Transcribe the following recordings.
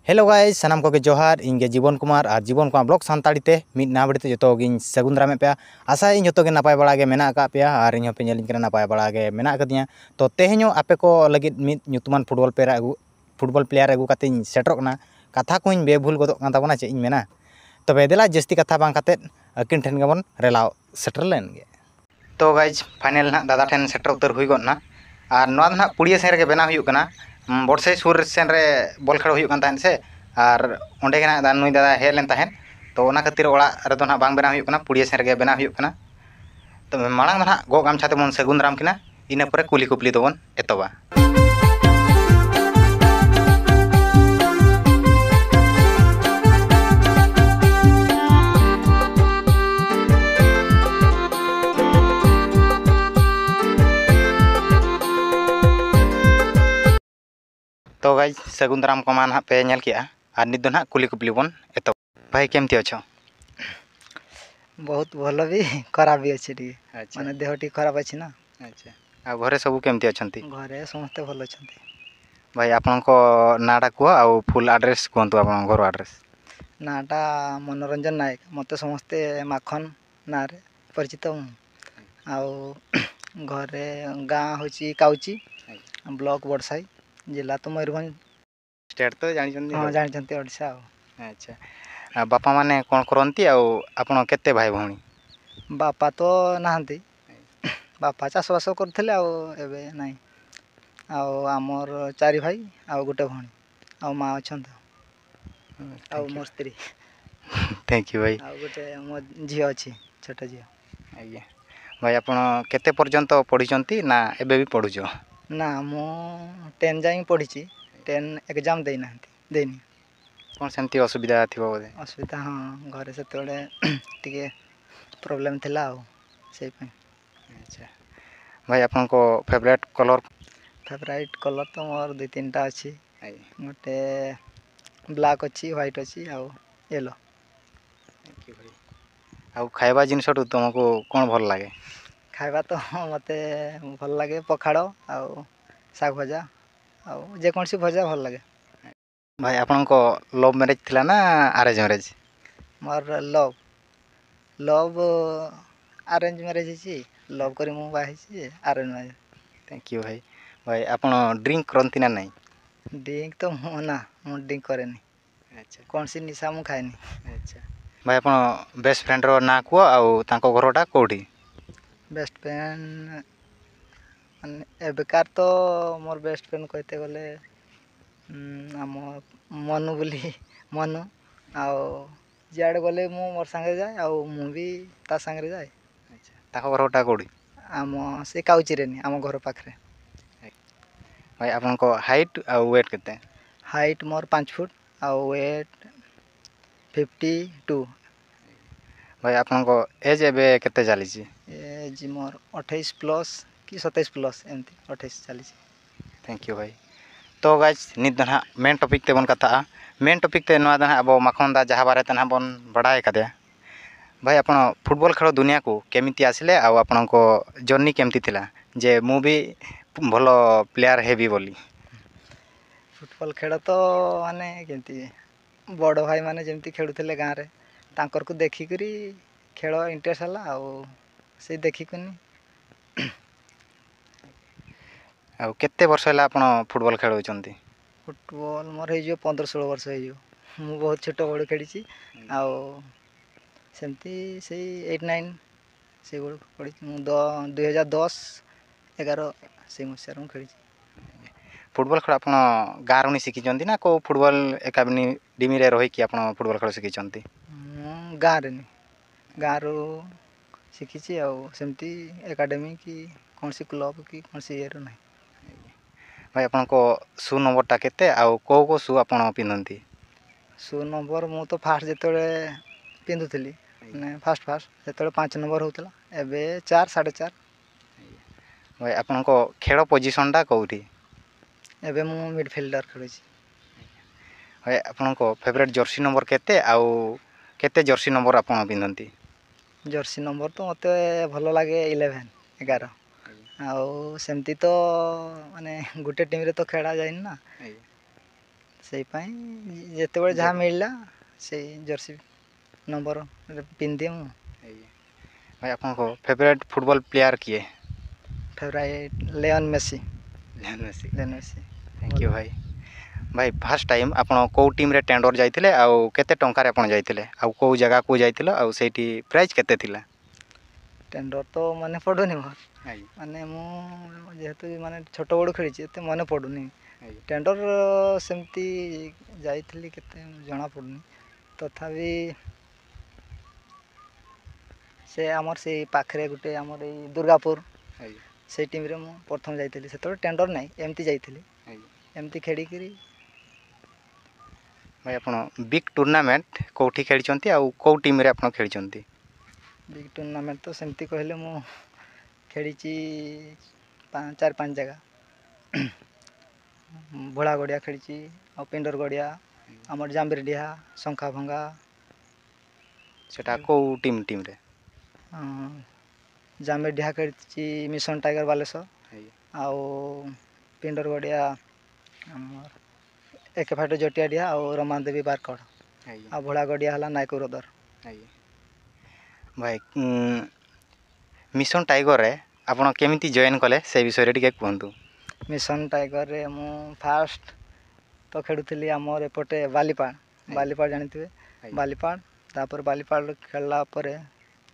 Hello guys सानाम को जोहार इंगे जीवन कुमार और जीवन कुमार ब्लॉग सानताड़ी ते मिद नाबड़ीते जो गिन सगुन दारामे पे आशा इन जो नपाय बड़ा गे मेना का पे और इन पे नेलिंग नपाय बड़ा गे मेना कदिया तो तेहेño आपे को लगिद मिद ᱧᱩᱛᱩᱢᱟᱱ फुटबॉल प्लेयर अगू काते सेटरोक ना कथा को बेभूल गदोग कान ताबोना चे इन मेना तबे देला जस्ती कथा बांग काते अकिन ठेन गेबन रेलाव सेटर लेन गे तो गाइस फाइनल ना दादा ठेन सेटर उतर हुई गन ना और नोआ ना पुड़िया सेन रे बेना हुई कना बड़से सुर सेन रे बॉल खेल हुई कन से और ओंडे के ना नुई दादा हेज लेन ताहेन तो ओना खातिर ओड़ा रेदो ना बांग बेना हुई कना पुड़िया सेन रे बेना हुई कना तो मांग ना गो गामछा तेबन सगुन दाराम किना इना परे कुली कुपली दोबन एतोबा तो गाइस सगुन दाराम को मान पे नेल किया और निद ना कुली कुपली बन एतो भाई केमती अच्छो बहुत भल भी खराब भी अच्छे टी अच्छा माने देह टी खराब अछि ना। अच्छा आ घरे सब केमती अछंती घरे समस्त भल अछंती भाई आपन को नाडा को आ फुल एड्रेस कोंतु आपन घर एड्रेस नाटा मनोरंजन नायक मते समस्ते माखन ना रे परिचित हूँ आउ घरे गाँ होची काउची ब्लॉक बड़साई जिला तो मयूरभंज स्टेट तो जानि जंदी हां जानि जंती ओडिसा। अच्छा आ बापा माने कोन करंती आ आपन केते भाई भौणी बापा तो नाहंती बापा चाषबास करथिले आ एबे नाही आ हमर चारि भाई आ गोटे भौणी आ माँ अछंत आ मोर स्त्री थैंक यू भाई आ गोटे मो झियो अछि छोटा झियो आज्ञा भाई आपन केते पर्यंत पढिचंती ना एबे भी पढुचो ना मो 10 जाई पढिची 10 एग्जाम देई नाहंती देनी कोन सेंती असुविधा थिबो बोले असुविधा हाँ घरे से तोड़े टिके प्रॉब्लम थिला आ से पे अच्छा भाई आपन को फेवरेट कलर तो मोर दु तीनटा अछि गोटे ब्लैक अछि व्हाइट अछि आ येलो थैंक यू भाई आ खाइबा जिनसटू तुमको कोन भल लागे खाइबा तो मते भल लागे पखाड़ो आ साग भजा आ जे कोनसी भजा भल लागे भाई आपन को लव मैरिज थिला ना arrange marriage more love arrange marriage छी लव करी मु बाही छी अरेंज मैरिज थैंक यू भाई भाई आपन ड्रिंक करंती ना नहीं ड्रिंक तो मु ड्रिंक करेनी अच्छा कौन सी निशा मु खाएनी अच्छा भाई आपन बेस्ट फ्रेंड रो ना को आ तांको घरटा कोठी बेस्ट फ्रेंड एबेकार तो मोर बेस्ट फ्रेंड कहते गले आम मनु बोली मनु आ जियाड़े गले मु मोर संगे जाए आ मु भी ता संगे जाए अच्छा ताको घरटा कोठी आम से काउची रेनी आम घर पाखरे भाई आपन को हाइट आ वेट केते हाइट मोर 5 फुट आ वेट 52 भाई आपन को एज एबे केते चाली छी एज मोर 28 प्लस कि 27 प्लस एमती 28 चाली छी थैंक यू भाई तो गाइस नित दना मेन टॉपिक ते बन कथा मेन टॉपिक ते नवा दना अब माखन दा जहा बारे तना बन बडाय कदे भाई आपन फुटबॉल खेल दुनिया को केमिति आसिले आ आपन को जर्नी केमिति थिला जे मु भी भलो प्लेयर हेबी बोली फुटबॉल खेल तो माने केमती बड़ भाई माने जेमती खेलुथिले गाँ रे तांकर को देखि करी खेल इंटरेस्ट हला आ से देखि कनी आ केते वर्ष हला आपन फुटबॉल खेलउचंती फुटबॉल मोर हे जो 15-16 वर्ष हे जो मु बहुत छोट बड़ खेली छी आ सेमती से 8-9 से बड़ पड़ी मु 2010 11 से मसिया रो खेली फुटबॉल खेल आपन गारुनी सिखिचंती ना को फुटबॉल एकाडमी डिमी रे रही कि आपन फुटबॉल खेल सिखिचंती गाँ रे गाँ रो शिखी छी आ सेमती एकेडमी की कौन सी क्लब की कौन सी एर नहीं भाई आपन को सु नंबर टा केते आ को सु आपन पिनंती सु नंबर मु तो फास्ट जेतले पिंदुथली ने फास्ट जेतले 5 नंबर होतला एबे 4 4.5 भाई आपन को खेल पोजीशन टा कोठी एबे मु मिडफील्डर खेलै छी भाई आपन को फेवरेट जर्सी नंबर केते आ केते जर्सी नंबर आपन पिनंती जर्सी नंबर तो मते भलो लागे 11 आ सेमती तो माने गुटे टीम रे तो खेला जाइन ना ସେଇପାଇଁ ଯେତେବେଳେ ଯାହା ମିଳିଲା ସେଇ ଜର୍ସି ନମ୍ବର ପିନ୍ଧିଦିଏ ମୁଁ। ଭାଇ ଆପଣଙ୍କ ଫେଭରାଇଟ୍ ଫୁଟବଲ୍ ପ୍ଲେୟାର କିଏ? Favourite Leon Messi. Lionel Messi. Leon Messi. Thank you ଭାଇ। ଭାଇ ଫାର୍ଷ୍ଟ ଟାଇମ୍ ଆପଣ କେଉଁ ଟିମ୍ରେ ଟେଣ୍ଡର ଯାଇଥିଲେ ଆଉ କେତେ ଟଙ୍କାରେ ଆପଣ ଯାଇଥିଲେ ଆଉ କେଉଁ ଜାଗାକୁ ଯାଇଥିଲ ଆଉ ସେଇଠି ପ୍ରାଇସ୍ କେତେ ଥିଲା? ଟେଣ୍ଡର ତ ମନେ ପଡ଼ୁନି ମୋର, ଆଜ୍ଞା ମାନେ ମୁଁ ଯେହେତୁ ମାନେ ଛୋଟ ବେଳୁ ଖେଳିଛି ଏତେ ମନେ ପଡ଼ୁନି। ଆଜ୍ଞା ଟେଣ୍ଡର ସେମିତି ଯାଇଥିଲି କେତେ ଜଣାପଡ଼ୁନି, ତଥାପି ସେ ଆମର ସେଇ ପାଖରେ ଗୋଟେ ଆମର ଏଇ ଦୁର୍ଗାପୁର ଆଜ୍ଞା ସେଇ ଟିମ୍ରେ ମୁଁ ପ୍ରଥମ ଯାଇଥିଲି। ସେତେବେଳେ ଟେଣ୍ଡର ନାହିଁ, ଏମିତି ଯାଇଥିଲି, ଆଜ୍ଞା। ଏମିତି ଖେଳିକିରି। ଭାଇ ଆପଣ ବିଗ୍ ଟୁର୍ଣ୍ଣାମେଣ୍ଟ କେଉଁଠି ଖେଳିଛନ୍ତି ଆଉ କେଉଁ ଟିମ୍ରେ ଆପଣ ଖେଳିଛନ୍ତି? ବିଗ୍ ଟୁର୍ଣ୍ଣାମେଣ୍ଟ ତ ସେମିତି କହିଲେ ମୁଁ ଖେଳିଛି 4-5 ଜାଗା। ଭୋଳା ଗଡ଼ିଆ ଖେଳିଛି, ଆଉ ପିଣ୍ଡର ଗଡ଼ିଆ, ଆମର ଜାମ୍ବିରିଡିହା, ଶଙ୍ଖା ଭଙ୍ଗା। ସେଟା କେଉଁ ଟିମ୍ରେ? ଜାମ୍ବିରିଡିହା ଖେଳିଛି ମିଶନ ଟାଇଗର ବାଲେଶ୍ୱର, ଆଜ୍ଞା ଆଉ ପିଣ୍ଡର ଗଡ଼ିଆ ଆମର ଏକ ଫାଟ ଜଟିଆ ଡିହା ଆଉ ରମାଦେବୀ ବାରକଡ଼, ଆଜ୍ଞା ଆଉ ଭୋଳା ଗଡ଼ିଆ ହେଲା ନାୟକ ବ୍ରଦର। ଆଜ୍ଞା। ଭାଇ ମିଶନ ଟାଇଗରରେ ଆପଣ କେମିତି ଜଏନ୍ କଲେ ସେ ବିଷୟରେ ଟିକେ କୁହନ୍ତୁ? ମିଶନ ଟାଇଗରରେ ମୁଁ ଫାଷ୍ଟ ତ ଖେଳୁଥିଲି ଆମର ଏପଟେ ବାଲିପାଳ। ଆଜ୍ଞା ବାଲିପାଳ ଜାଣିଥିବେ, ଆଜ୍ଞା ବାଲିପାଳ। ତାପରେ ବାଲିପାଳ ଖେଳିଲା ପରେ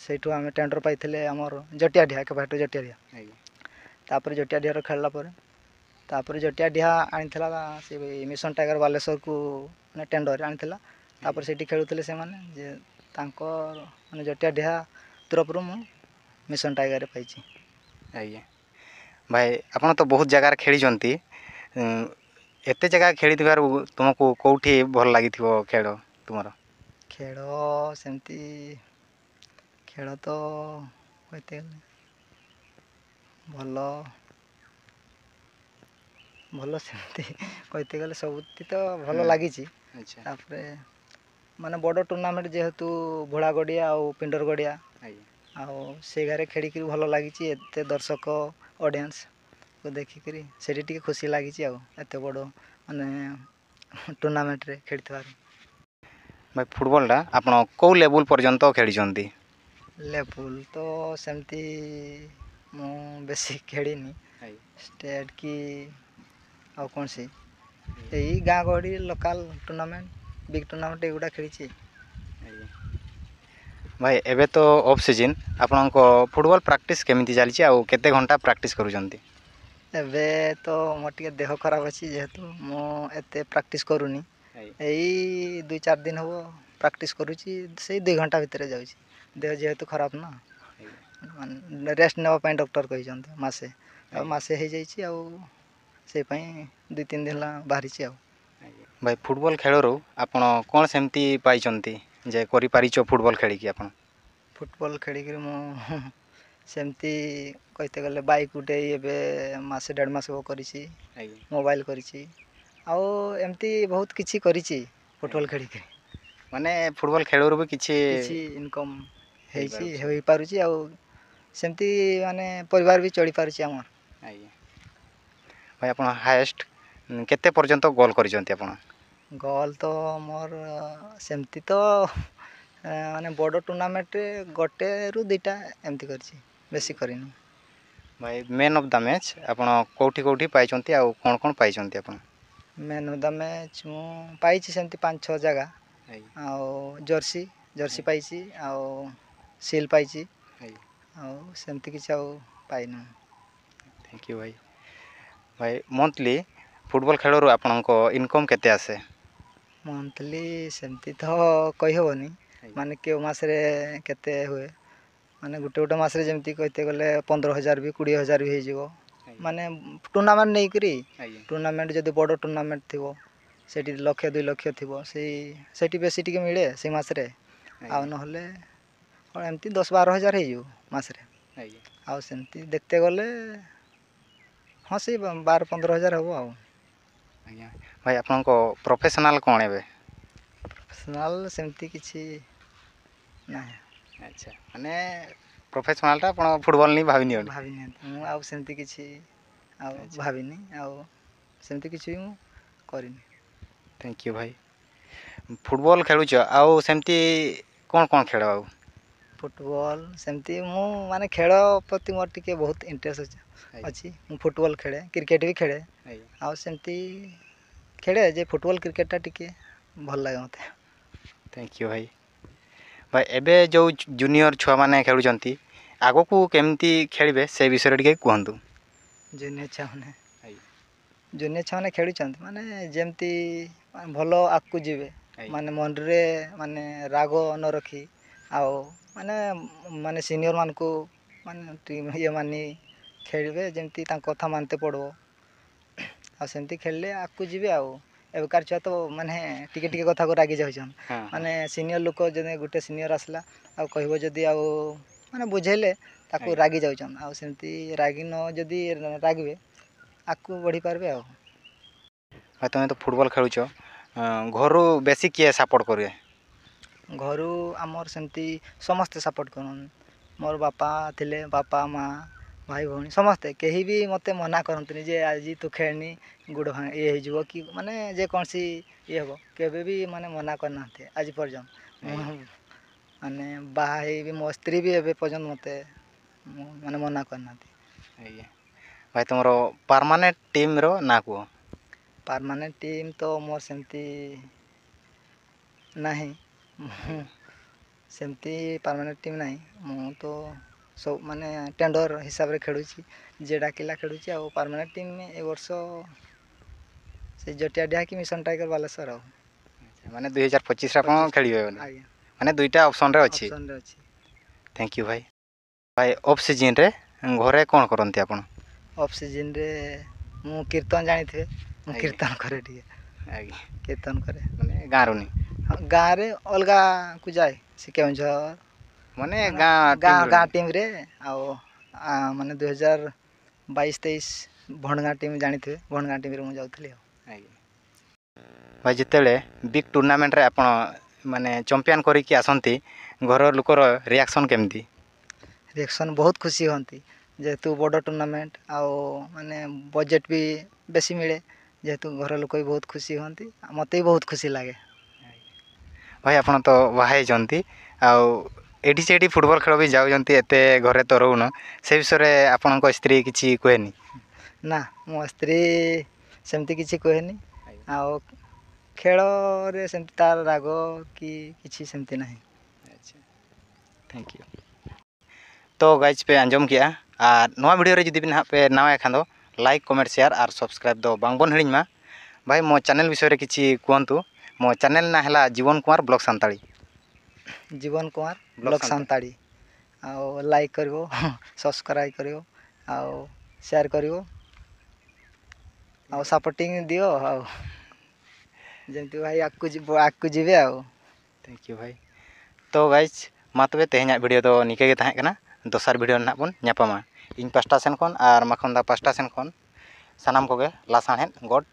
ସେଇଠୁ ଆମେ ଟେଣ୍ଡର ପାଇଥିଲେ ଆମର ଜଟିଆ ଡିହା, ଏକ ଫାଟ ଜଟିଆ ଡିହା। ଆଜ୍ଞା ତାପରେ ଜଟିଆ ଡିହାରୁ ଖେଳିଲା ପରେ ତାପରେ ଜଟିଆ ଡିହା ଆଣିଥିଲା ସେ ମିଶନ ଟାଇଗର ବାଲେଶ୍ୱରକୁ, ମାନେ ଟେଣ୍ଡରରେ ଆଣିଥିଲା। ତାପରେ ଆଜ୍ଞା ସେଇଠି ଖେଳୁଥିଲେ ସେମାନେ ଯେ ତାଙ୍କ ମାନେ ଜଟିଆ ଡିହା ତରଫରୁ ମୁଁ ମିଶନ ଟାଇଗରରେ ପାଇଛି। ଆଜ୍ଞା। ଭାଇ ଆପଣ ତ ବହୁତ ଜାଗାରେ ଖେଳିଛନ୍ତି, ଏତେ ଜାଗା ଖେଳିଥିବାରୁ ତୁମକୁ କେଉଁଠି ଭଲ ଲାଗିଥିବ ଖେଳ ତୁମର? ଖେଳ ସେମିତି ଖେଳ ତ କହିତେ ଗଲେ ଭଲ ଭଲ ସେମିତି କହିତେ ଗଲେ ସବୁଠି ତ ଭଲ ଲାଗିଛି। ଆଚ୍ଛା ତାପରେ ମାନେ ବଡ଼ ଟୁର୍ଣ୍ଣାମେଣ୍ଟ ଯେହେତୁ ଭୋଳା ଗଡ଼ିଆ ଆଉ ପିଣ୍ଡର ଗଡ଼ିଆ, ଆଜ୍ଞା ଆଉ ସେ ଘାରେ ଖେଳିକିରି ଭଲ ଲାଗିଛି। ଏତେ ଦର୍ଶକ ଅଡ଼ିଏନ୍ସକୁ ଦେଖିକିରି ସେଇଠି ଟିକେ ଖୁସି ଲାଗିଛି ଆଉ, ଏତେ ବଡ଼ ମାନେ ଟୁର୍ଣ୍ଣାମେଣ୍ଟରେ ଖେଳିଥିବାରୁ। ଭାଇ ଫୁଟବଲଟା ଆପଣ କେଉଁ ଲେବୁଲ୍ ପର୍ଯ୍ୟନ୍ତ ଖେଳିଛନ୍ତି? ଲେବୁଲ ତ ସେମିତି ମୁଁ ବେଶୀ ଖେଳିନି। ଆଜ୍ଞା ଷ୍ଟେଟ୍ କି ଆଉ କୌଣସି ଏଇ ଗାଁ ଗହଳି ଲୋକାଲ୍ ଟୁର୍ଣ୍ଣାମେଣ୍ଟ, ବିଗ୍ ଟୁର୍ଣ୍ଣାମେଣ୍ଟ ଏଗୁଡ଼ା ଖେଳିଛି। ଆଜ୍ଞା। ଭାଇ ଏବେ ତ ଅଫ୍ ସିଜନ୍, ଆପଣଙ୍କ ଫୁଟବଲ୍ ପ୍ରାକ୍ଟିସ୍ କେମିତି ଚାଲିଛି ଆଉ କେତେ ଘଣ୍ଟା ପ୍ରାକ୍ଟିସ୍ କରୁଛନ୍ତି? ଏବେ ତ ମୋର ଟିକେ ଦେହ ଖରାପ ଅଛି, ଯେହେତୁ ମୁଁ ଏତେ ପ୍ରାକ୍ଟିସ୍ କରୁନି। ଆଜ୍ଞା ଏଇ 2-4 ଦିନ ହେବ ପ୍ରାକ୍ଟିସ୍ କରୁଛି, ସେଇ 2 ଘଣ୍ଟା ଭିତରେ ଯାଉଛି। ଦେହ ଯେହେତୁ ଖରାପ ନା, ଆଜ୍ଞା ମାନେ ରେଷ୍ଟ ନେବା ପାଇଁ ଡକ୍ଟର କହିଛନ୍ତି ମାସେ। ଆଉ ଆଜ୍ଞା ମାସେ ହେଇଯାଇଛି, ଆଉ ସେପାଇଁ 2-3 ଦିନ ହେଲା ବାହାରିଛି ଆଉ। ଆଜ୍ଞା। ଭାଇ ଫୁଟବଲ୍ ଖେଳରୁ ଆପଣ କ'ଣ ସେମିତି ପାଇଛନ୍ତି ଯେ କରିପାରିଛ ଫୁଟବଲ୍ ଖେଳିକି ଆପଣ? ଫୁଟବଲ୍ ଖେଳିକରି ମୁଁ ସେମିତି କହିତେ ଗଲେ ବାଇକ୍ ଗୋଟେ ଏବେ ମାସେ 1.5 ମାସ ହେବ କରିଛି। ଆଜ୍ଞା ମୋବାଇଲ୍ କରିଛି, ଆଉ ଏମିତି ବହୁତ କିଛି କରିଛି ଫୁଟବଲ୍ ଆଜ୍ଞା। ଖେଳିକି। ମାନେ ଫୁଟବଲ୍ ଖେଳରୁ ବି କିଛି ଇନକମ୍ ହେଇଛି, ହେଇପାରୁଛି। ହୋଇପାରୁଛି, ଆଉ ସେମିତି ମାନେ ପରିବାର ବି ଚଳିପାରୁଛି ଆମର। ଆଜ୍ଞା। ଭାଇ ଆପଣ ହାଏଷ୍ଟ କେତେ ପର୍ଯ୍ୟନ୍ତ ଗୋଲ୍ କରିଛନ୍ତି ଆପଣ? ଗୋଲ୍ ତ ମୋର ସେମିତି ତ ମାନେ ବଡ଼ ଟୁର୍ଣ୍ଣାମେଣ୍ଟରେ 1ରୁ 2ଟା ଏମିତି କରିଛି, ବେଶୀ କରିନି। ଭାଇ ମ୍ୟାନ୍ ଅଫ୍ ଦ ମ୍ୟାଚ୍ ଆପଣ କେଉଁଠି ପାଇଛନ୍ତି ଆଉ କ'ଣ ପାଇଛନ୍ତି ଆପଣ? ମ୍ୟାନ୍ ଅଫ୍ ଦ ମ୍ୟାଚ୍ ମୁଁ ପାଇଛି ସେମିତି 5-6 ଜାଗା। ଆଜ୍ଞା ଆଉ ଜର୍ସି ଆଜ୍ଞା ପାଇଛି, ଆଉ ସିଲ୍ ପାଇଛି, ଆଜ୍ଞା ଆଉ ସେମିତି କିଛି ଆଉ ପାଇନୁ। ଥ୍ୟାଙ୍କ ୟୁ ଭାଇ। ଭାଇ ମନ୍ଥଲି ଫୁଟବଲ୍ ଖେଳରୁ ଆପଣଙ୍କ ଇନକମ୍ କେତେ ଆସେ? ମନ୍ଥଲି ସେମିତି ତ କହିହେବନି, ଆଜ୍ଞା ମାନେ କେଉଁ ମାସରେ କେତେ ହୁଏ। ମାନେ ଗୋଟେ ମାସରେ ଯେମିତି କହିତେ ଗଲେ 15,000 ବି 20,000 ବି ହେଇଯିବ। ଆଜ୍ଞା ମାନେ ଟୁର୍ଣ୍ଣାମେଣ୍ଟ ନେଇକରି, ଆଜ୍ଞା ଟୁର୍ଣ୍ଣାମେଣ୍ଟ ଯଦି ବଡ଼ ଟୁର୍ଣ୍ଣାମେଣ୍ଟ ଥିବ ସେଇଠି 1,00,000-2 ଲକ୍ଷ ଥିବ, ସେଇଠି ବେଶୀ ଟିକେ ମିଳେ ସେଇ ମାସରେ। ଆଉ ଆଜ୍ଞା ନହେଲେ ଏମିତି 10-12 ହଜାର ହେଇଯିବ ମାସରେ। ଆଜ୍ଞା। ଆଉ ସେମିତି ଦେଖତେ ଗଲେ ହଁ ସେଇ 12-15 ହଜାର ହେବ ଆଉ। ଆଜ୍ଞା। ଭାଇ ଆପଣଙ୍କ ପ୍ରଫେସନାଲ୍ କ'ଣ ଏବେ? ପ୍ରଫେସନାଲ୍ ସେମିତି କିଛି ନାହିଁ। ଆଚ୍ଛା, ମାନେ ପ୍ରଫେସନାଲ୍ଟା ଆପଣ ଫୁଟବଲ୍ ନେଇ ଭାବିନିଅନ୍ତି। ଭାବିନିଅନ୍ତି, ମୁଁ ଆଉ ସେମିତି କିଛି ଆଉ ଆଚ୍ଛା ଭାବିନି, ଆଉ ସେମିତି କିଛି ବି ମୁଁ କରିନି। थैंक यू भाई फुटबॉल खेलुछ आउ सेमती कौन कौन खेल आउ फुटबल सेमती मु माने खेल प्रति मोर टिके बहुत इंटरेस्ट अच्छी मु फुटबॉल खेले क्रिकेट भी खेले आउ सेमती खेले जे फुटबॉल क्रिकेटा टिके भल लगे मते थैंक यू भाई भाई एबे जो जूनियर छुआ माने खेलुचंती आगो को केमती खेलिबे से विषय टिके कहंतु जूनियर छुआ माने खेलुचंती माने जेमती भल आकु जीवे माने मन रे माने राग न रखी आउ माने माने सीनियर मान को माने टीम ये मानी खेलबे जेमती तांको कथा मानते पड़ो आ सेमती खेलले आकु जीवे आउ एबकार छुआ तो माने टिके टिके कथा को रागी जाउछन माने सीनियर लोक जने गुटे सीनियर आसला आ कहबो जदी आउ माने बुझेले ताको रागी जाउछन आ सेमती रागी न जदी रागबे आकु बढ़ी पारबे आउ भाई तुम तो फुटबॉल खेलुछ घर बेसी किए सपोर्ट करे घरु आमर सेमती समस्ते सपोर्ट करन मोर बापा थिले बापा माँ भाई भौणी समस्ते कहीं भी मते मना करंतनी जे आज तू खेलनी गुड़ ये हो कि माने जे कौन सी ये हम केबे भी माने मना करना आज पर्यंत माने बाहे भी मो स्त्री भी एबे पर्यंत मते माने मना करना भाई तुम परमानेंट टीम रो ना को परमानेंट टीम तो मोर सेमती नहीं सेमती परमानेंट टीम नहीं मु तो सब माने टेंडर हिसाब रे खेलुची जे डाकिला खेलुची आ परमानेंट टीम में ए वर्ष से जटिया डिहा की मिशन टाइगर बालेश्वर आ माने 2025 रा कोन खेलिबे माने दुईटा ऑप्शन रे अछि थैंक यू भाई भाई ऑफ सीजन रे घरे कोन करंती आपण ऑफ सीजन रे मु कीर्तन जानि थे मु कीर्तन करे दिए कीर्तन करे माने गारुनी गाँ रे अलगा को जाए से केउझर माने गाँ टीम रे आ माने 2022-23 भणगा टीम जानि थे भणगा टीम रे मु जाउथली भाई जितेले बिग टूर्नामेंट रे आपण माने चैंपियन करी कि आसंती घर लोकर रिएक्शन केमती रिएक्शन बहुत खुशी होंती जेहेतु बड़ टूर्नामेंट आ माने बजेट भी बेसी मिले जेहेतु घर लोक भी बहुत खुशी होंती मते भी बहुत खुशी लागे भाई आपण तो बाहाई जंती आ एठी सेठी फुटबॉल खेल भी जाउ जंती एते घरे तो रहउन से विषय रे आपण को स्त्री किछि कहनी ना मो स्त्री सेमती किछि कहनी आ खेल रे सेमती तार राग कि किछि सेमती नहीं अच्छा थैंक यू तो गाइज पे आंजम किया और नवा वीडियो रे जदी बिन पे नवा खान लाइक कमेंट शेयर और सब्सक्राइब दो बांगबन हिड़ीमा भाई मो चैनल विषय रे किछि कहंतु मो चैनल ना हला जीवन कुमार ब्लॉग सांताड़ी जीवन कुमार ब्लॉग सांताड़ी आ लाइक करिवो सब्सक्राइब करिवो आ शेयर करिवो आ सपोर्टिंग दियो आ जेंती भाई आकु जीवे आ थैंक यू भाई तो गाइज मा तबे तेहना वीडियो दो निके गे ताहे कना दोसर वीडियो ना बन न्यापामा इन पास्टा सेन खन और माखनदा पास्टा सेन खन सानाम कोगे लासाहेन गॉड